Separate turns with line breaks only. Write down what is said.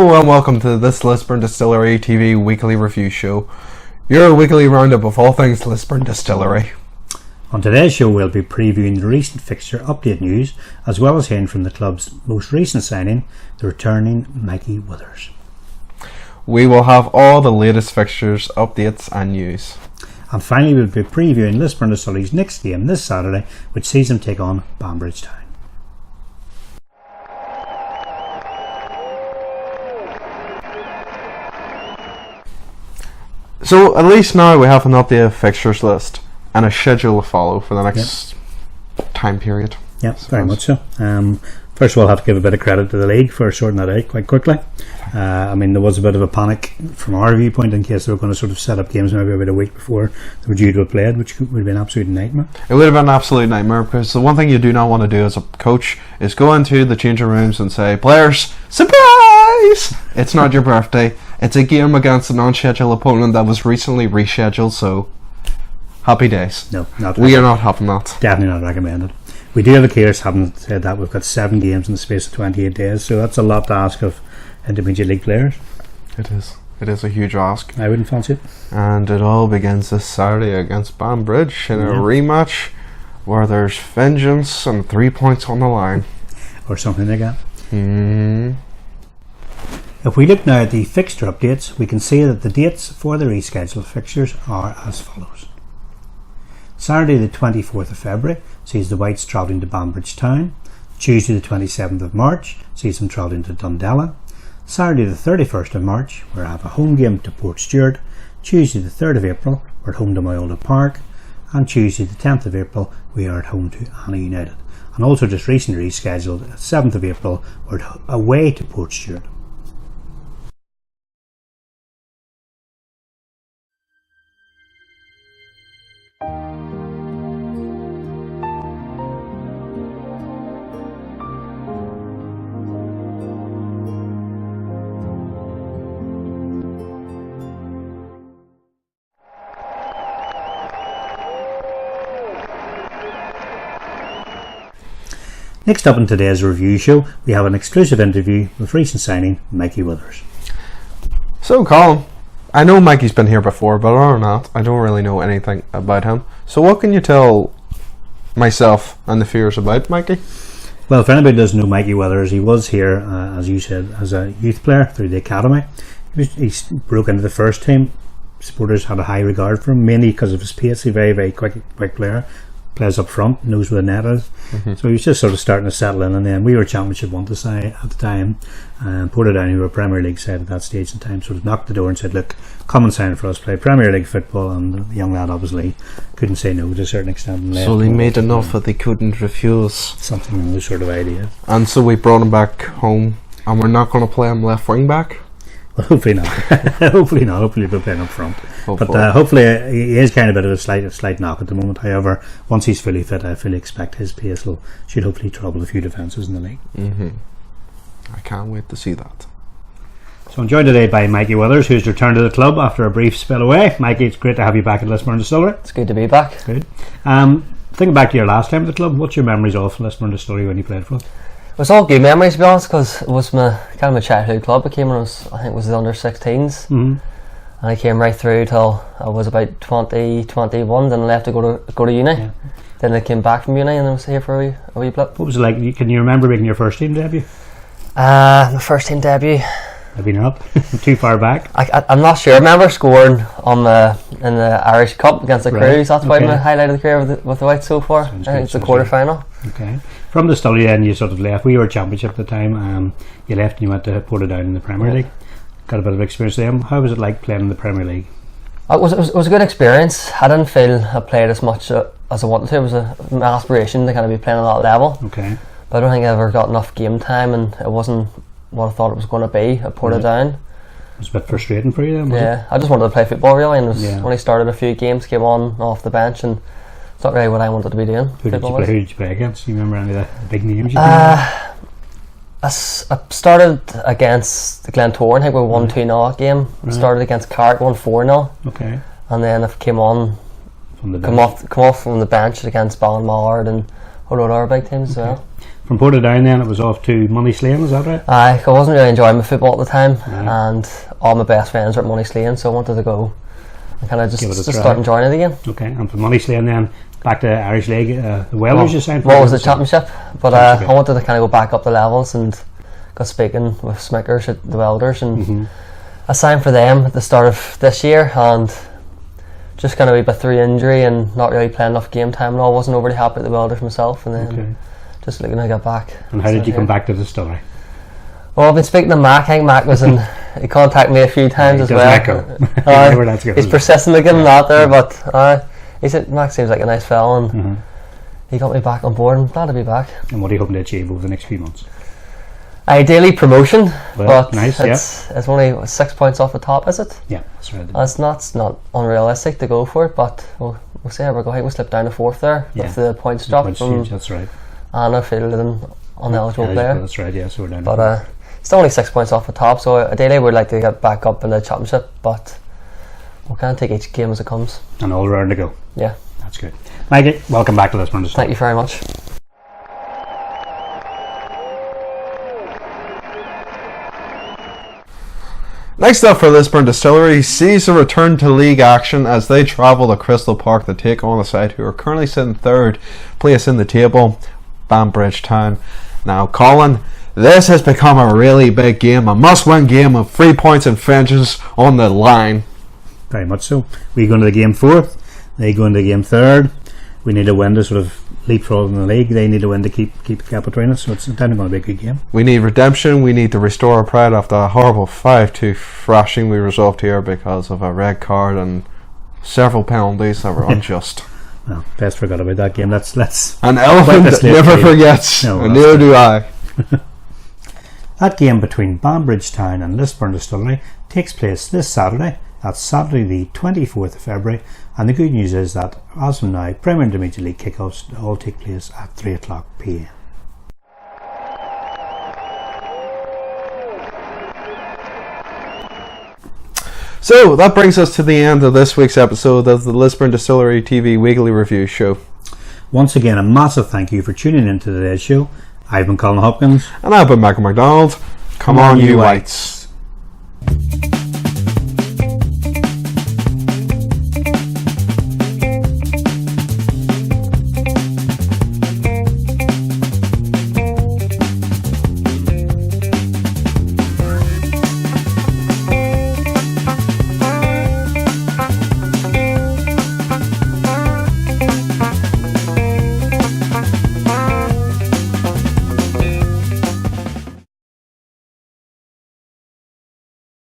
Hello and welcome to this Lisburn Distillery TV weekly review show. Your weekly roundup of all things Lisburn Distillery.
On today's show we'll be previewing the recent fixture update news, as well as hearing from the club's most recent signing, the returning Mikey Withers.
We will have all the latest fixtures, updates and news.
And finally we'll be previewing Lisburn Distillery's next game this Saturday, which sees them take on Banbridge Town.
So at least now we have an updated fixtures list and a schedule to follow for the next time period.
Yeah, very much so. First of all, I'll have to give a bit of credit to the league for sorting that out quite quickly. I mean, there was a bit of a panic from our viewpoint in case they were going to sort of set up games maybe about a week before they were due to have played, which would have been an absolute nightmare.
It would have been an absolute nightmare, because the one thing you do not want to do as a coach is go into the changing rooms and say, players, surprise! It's not your birthday. It's a game against a non-scheduled opponent that was recently rescheduled, so happy days.
No, not
we are not having that.
Definitely not recommended. We do have a case, having said that, we've got 7 games in the space of 28 days, so that's a lot to ask of intermediate league players.
It is. It is a huge ask.
I wouldn't fancy it.
And it all begins this Saturday against Banbridge in a rematch where there's vengeance and 3 points on the line.
Or something like that. If we look now at the fixture updates, we can see that the dates for the rescheduled fixtures are as follows. Saturday the 24th of February sees the Whites travelling to Banbridge Town. Tuesday the 27th of March sees them travelling to Dundela. Saturday the 31st of March we have a home game to Port Stewart. Tuesday the 3rd of April we're at home to Myolda Park. And Tuesday the 10th of April we are at home to Anna United. And also just recently rescheduled, 7th of April we're away to Port Stewart. Next up in today's review show, we have an exclusive interview with recent signing Mikey Withers.
So Colin, I know Mikey's been here before, but other than that, I don't really know anything about him. So what can you tell myself and the viewers about Mikey?
Well, if anybody doesn't know Mikey Withers, he was here, as you said, as a youth player through the academy. He broke into the first team. Supporters had a high regard for him, mainly because of his pace. He's a very, very quick player. Plays up front, knows where the net is. So he was just sort of starting to settle in, and then we were Championship 1 side at the time, and Portadown, who were a Premier League side at that stage in time, sort of knocked the door and said, look, come and sign for us, play Premier League football. And the young lad obviously couldn't say no to a certain extent, and
so they made an offer they couldn't refuse.
Something in those sort of ideas.
And so we brought him back home, and we're not going to play him left wing back.
Well, hopefully not. Hopefully not. Hopefully we'll play him up front. But hopefully he is kind of a bit of a slight knock at the moment. However, once he's fully fit, I fully expect his pace should hopefully trouble a few defences in the league.
I can't wait to see that.
So I'm joined today by Mikey Withers, who's returned to the club after a brief spell away. Mikey, it's great to have you back at Lisburn Distillery.
It's good to be back.
Good. Thinking back to your last time at the club, what's your memories of Lisburn Distillery when you played for us?
It was all good memories, to be honest, because it was my childhood club. I came when I think it was the under 16s, and I came right through till I was about 20, 21, then I left to go to uni. Yeah. Then I came back from uni and I was here for a wee blip.
What was it like? Can you remember making your first team debut?
My first team debut,
maybe not. Too far back.
I'm not sure. I remember scoring in the Irish Cup against the Crews. That's probably my highlight of the career with the Whites so far. I think it's the quarter final.
Okay. From the Distillery then you sort of left. We were Championship at the time. You left and you went to Portadown in the Premier League. Got a bit of experience there. How was it like playing in the Premier League?
It was a good experience. I didn't feel I played as much as I wanted to. It was my aspiration to kind of be playing at that level.
Okay.
But I don't think I ever got enough game time, and it wasn't what I thought it was going to be at Portadown.
It was a bit frustrating for you then, was it?
I just wanted to play football really, and when I started a few games, came on off the bench, and it's not really what I wanted to be doing.
Who did you play against? Do you remember any of the big names you played?
I started against the Glentoran. I think we won 2-0 game. Started against Carrick, won 4-0.
Okay.
And then I came on, come off from the bench against Ballinmallard and a lot of other big teams as well.
from Portadown then it was off to Money Slaying, is that right?
I wasn't really enjoying my football at the time, and all my best friends were at Money Slaying, so I wanted to go and kind of just start enjoying it again.
Okay, and from Money Slaying then back to Irish League, the Welders you signed for?
Well, it was the championship, but I wanted to kind of go back up the levels, and got speaking with Smickers at the Welders, and I signed for them at the start of this year, and just kind of a bit through injury and not really playing enough game time and all, wasn't overly happy at the Welders myself, and then just looking to get back.
And how did you come back to the Distillery?
Well, I've been speaking to Mac. I think Mac was in. He contacted me a few times as well. He's persistent again that there, but he said Mac seems like a nice fella, and he got me back on board. I'm glad to be back.
And what are you hoping to achieve over the next few months?
Ideally promotion, but
nice,
it's only 6 points off the top, is it?
Yeah, that's right.
It's not unrealistic to go for it, but we'll see how we're going. We'll slip down to 4th there with the points drop from
that's right.
Anna Fielding ineligible player.
That's right, yeah, so we're down.
But it's only 6 points off the top, so ideally we'd like to get back up in the championship, but we'll kind of take each game as it comes.
And all round to go.
Yeah.
That's good. Mikey, welcome back to Lisburn Distillery.
Thank you very much.
Next up for Lisburn Distillery sees a return to league action as they travel to Crystal Park to take on a side who are currently sitting 3rd place in the table, Banbridge Town. Now, Colin, this has become a really big game, a must-win game of 3 points and vengeance on the line.
Very much so. We go into the game 4th, they go into the game 3rd. We need a win to sort of leapfrog in the league. They need a win to keep the gap between us, so it's definitely going to be a good game.
We need redemption. We need to restore our pride after a horrible 5-2 thrashing we resolved here because of a red card and several penalties that were unjust.
Well, best forgot about that game. Let's
an elephant never forgets, and neither do I.
That game between Banbridge Town and Lisburn Distillery takes place this Saturday. That's Saturday the 24th of February, and the good news is that as of now, Premier Intermediate League kickoffs all take place at 3 o'clock p.m.
So that brings us to the end of this week's episode of the Lisburn Distillery TV Weekly Review Show.
Once again, a massive thank you for tuning in to today's show. I've been Colin Hopkins.
And I've been Michael McDonald. Come on, you whites.